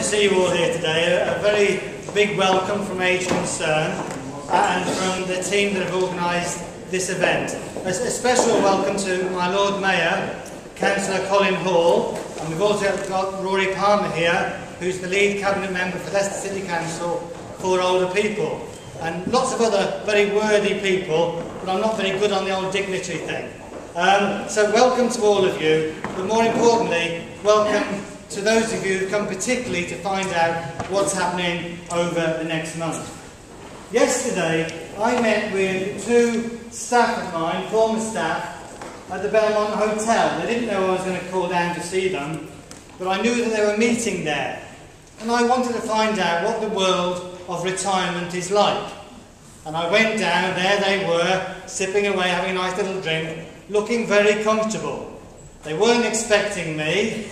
see you all here today. A very big welcome from Age Concern and from the team that have organised this event. A special welcome to my Lord Mayor, Councillor Colin Hall, and we've also got Rory Palmer here, who's the lead cabinet member for Leicester City Council for older people, and lots of other very worthy people, but I'm not very good on the old dignitary thing. So welcome to all of you, but more importantly, welcome to those of you who've come particularly to find out what's happening over the next month. Yesterday, I met with two staff of mine, former staff, at the Belmont Hotel. They didn't know I was going to call down to see them, but I knew that they were meeting there. And I wanted to find out what the world of retirement is like. And I went down, there they were, sipping away, having a nice little drink, looking very comfortable. They weren't expecting me,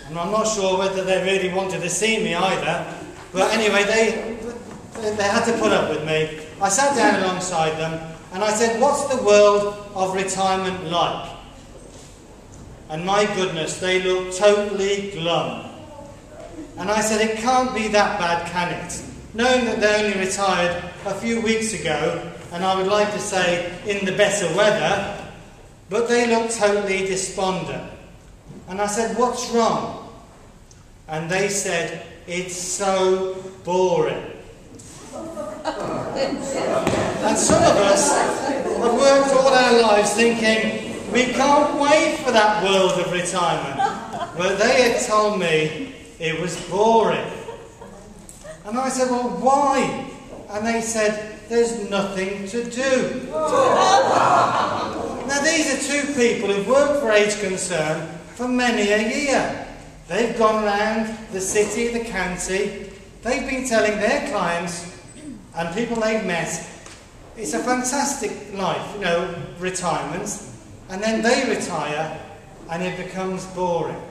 and I'm not sure whether they really wanted to see me either, but anyway, they had to put up with me. I sat down alongside them, and I said, what's the world of retirement like? And my goodness, they looked totally glum. And I said, it can't be that bad, can it? Knowing that they only retired a few weeks ago, and I would like to say in the better weather, but they looked totally despondent. And I said, what's wrong? And they said, it's so boring. And some of us have worked all our lives thinking, we can't wait for that world of retirement. But they had told me it was boring. And I said, well, why? And they said, there's nothing to do. Now, these are two people who've worked for Age Concern for many a year. They've gone around the city, the county. They've been telling their clients and people they've met, it's a fantastic life, you know, retirement. And then they retire and it becomes boring.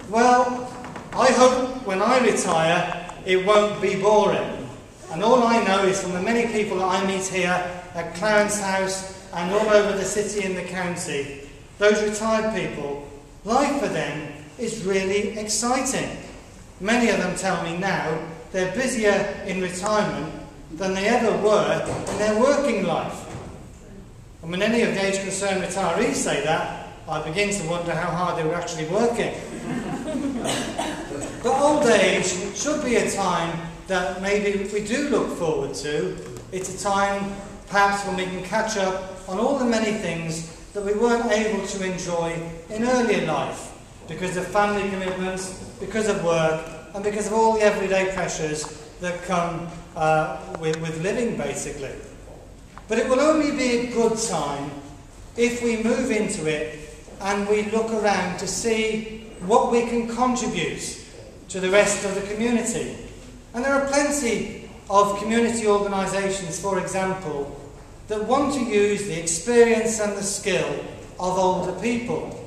Well, I hope when I retire, it won't be boring. And all I know is from the many people that I meet here at Clarence House and all over the city and the county, those retired people, life for them is really exciting. Many of them tell me now they're busier in retirement than they ever were in their working life. And when any of the Age Concern retirees say that, I begin to wonder how hard they were actually working. But old age should be a time that maybe we do look forward to. It's a time perhaps when we can catch up on all the many things that we weren't able to enjoy in earlier life because of family commitments, because of work, and because of all the everyday pressures that come with living, basically. But it will only be a good time if we move into it and we look around to see what we can contribute to the rest of the community. And there are plenty of community organisations, for example, that want to use the experience and the skill of older people.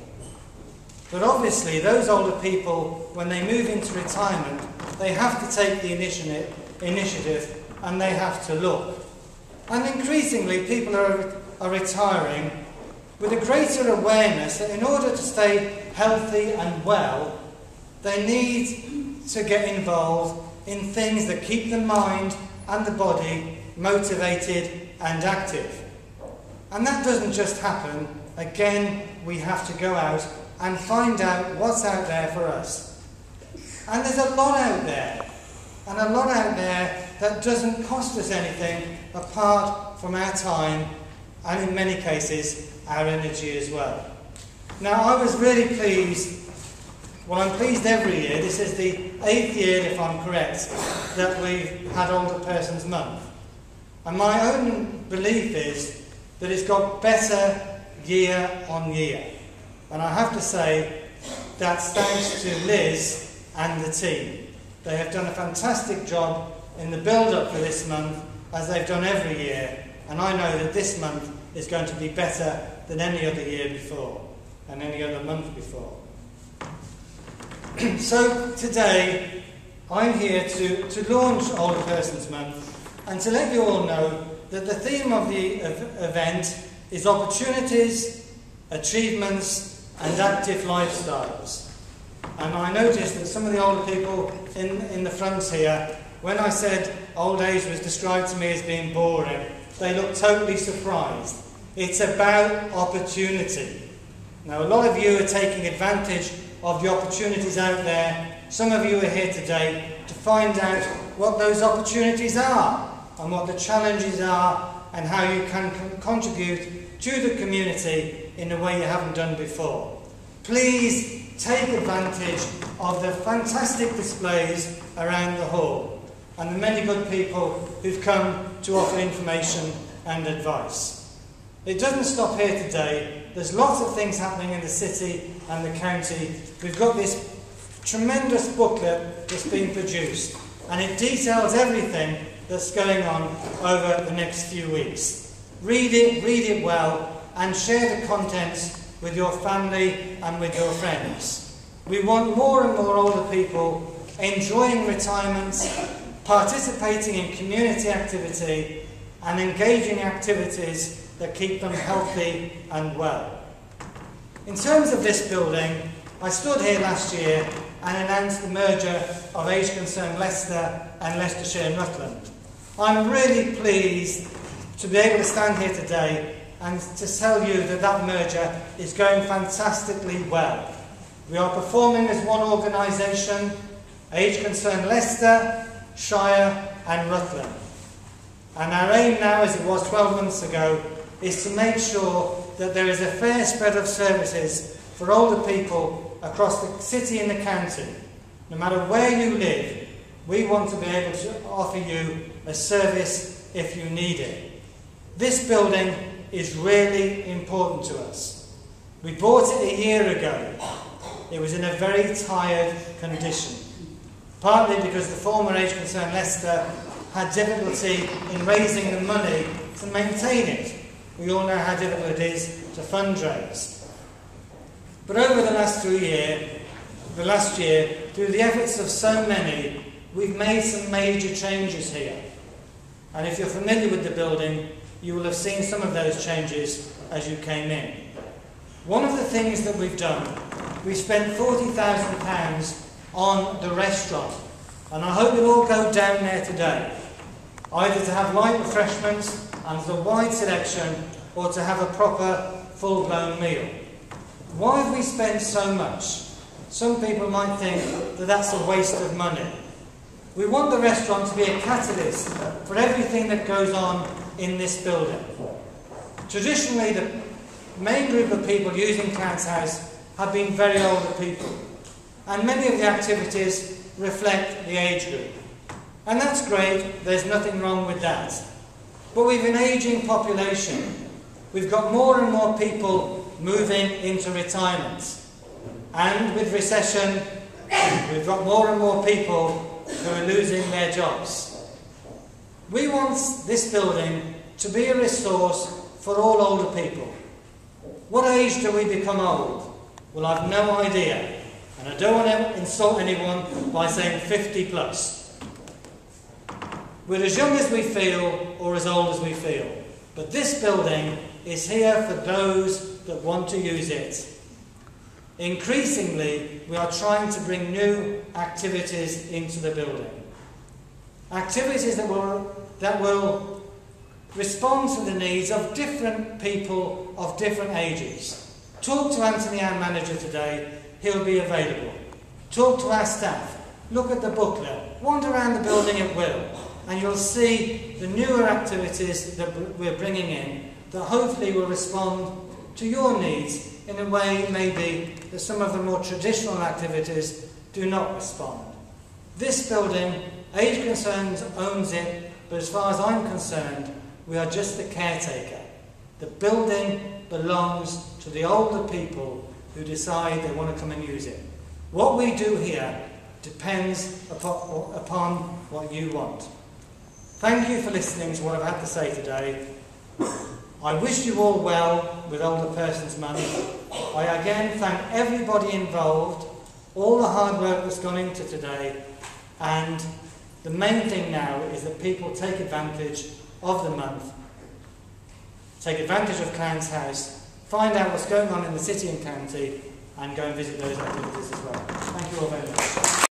But obviously, those older people, when they move into retirement, they have to take the initiative and they have to look. And increasingly, people are retiring with a greater awareness that in order to stay healthy and well, they need to get involved in things that keep the mind and the body motivated and active. And that doesn't just happen. Again, we have to go out and find out what's out there for us. And there's a lot out there. And a lot out there that doesn't cost us anything apart from our time and in many cases our energy as well. Now, I was really pleased, well, I'm pleased every year, this is the 8th year if I'm correct, that we've had Older Persons Month. And my own belief is that it's got better year on year. And I have to say that's thanks to Liz and the team. They have done a fantastic job in the build-up for this month, as they've done every year. And I know that this month is going to be better than any other year before, and any other month before. So today, I'm here to launch Older Persons Month, and to let you all know that the theme of the event is opportunities, achievements, and active lifestyles. And I noticed that some of the older people in the front here, when I said old age was described to me as being boring, they looked totally surprised. It's about opportunity. Now, a lot of you are taking advantage of the opportunities out there. Some of you are here today to find out what those opportunities are and what the challenges are and how you can contribute to the community in a way you haven't done before. Please take advantage of the fantastic displays around the hall and the many good people who've come to offer information and advice. It doesn't stop here today. There's lots of things happening in the city and the county. We've got this tremendous booklet that's been produced, and it details everything that's going on over the next few weeks. Read it well, and share the contents with your family and with your friends. We want more and more older people enjoying retirement, participating in community activity, and engaging activities that keep them healthy and well. In terms of this building, I stood here last year and announced the merger of Age Concerned Leicester and Leicestershire and Rutland. I'm really pleased to be able to stand here today and to tell you that that merger is going fantastically well. We are performing as one organisation, Age Concerned Leicester, Shire and Rutland. And our aim now, as it was 12 months ago, is to make sure that there is a fair spread of services for older people across the city and the county. No matter where you live, we want to be able to offer you a service if you need it. This building is really important to us. We bought it a year ago. It was in a very tired condition, partly because the former Age Concerned Leicester had difficulty in raising the money to maintain it. We all know how difficult it is to fundraise. But over the last year, through the efforts of so many, we've made some major changes here. And if you're familiar with the building, you will have seen some of those changes as you came in. One of the things that we've done, we've spent £40,000 on the restaurant. And I hope you'll all go down there today, either to have light refreshments and a wide selection, or to have a proper, full-blown meal. Why have we spent so much? Some people might think that that's a waste of money. We want the restaurant to be a catalyst for everything that goes on in this building. Traditionally, the main group of people using Clarence House have been very older people, and many of the activities reflect the age group. And that's great, there's nothing wrong with that. But we've an ageing population. We've got more and more people moving into retirement. And with recession, we've got more and more people who are losing their jobs. We want this building to be a resource for all older people. What age do we become old? Well, I've no idea. And I don't want to insult anyone by saying 50 plus. We're as young as we feel or as old as we feel. But this building is here for those that want to use it. Increasingly, we are trying to bring new activities into the building. Activities that will respond to the needs of different people of different ages. Talk to Anthony, our manager, today. He'll be available. Talk to our staff. Look at the booklet. Wander around the building at will. And you'll see the newer activities that we're bringing in that hopefully will respond to your needs in a way maybe that some of the more traditional activities do not respond. This building, Age Concerns owns it, but as far as I'm concerned, we are just the caretaker. The building belongs to the older people who decide they want to come and use it. What we do here depends upon what you want. Thank you for listening to what I've had to say today. I wish you all well with Older Persons Month. I again thank everybody involved, all the hard work that's gone into today, and the main thing now is that people take advantage of the month, take advantage of Clarence House, find out what's going on in the city and county, and go and visit those activities as well. Thank you all very much.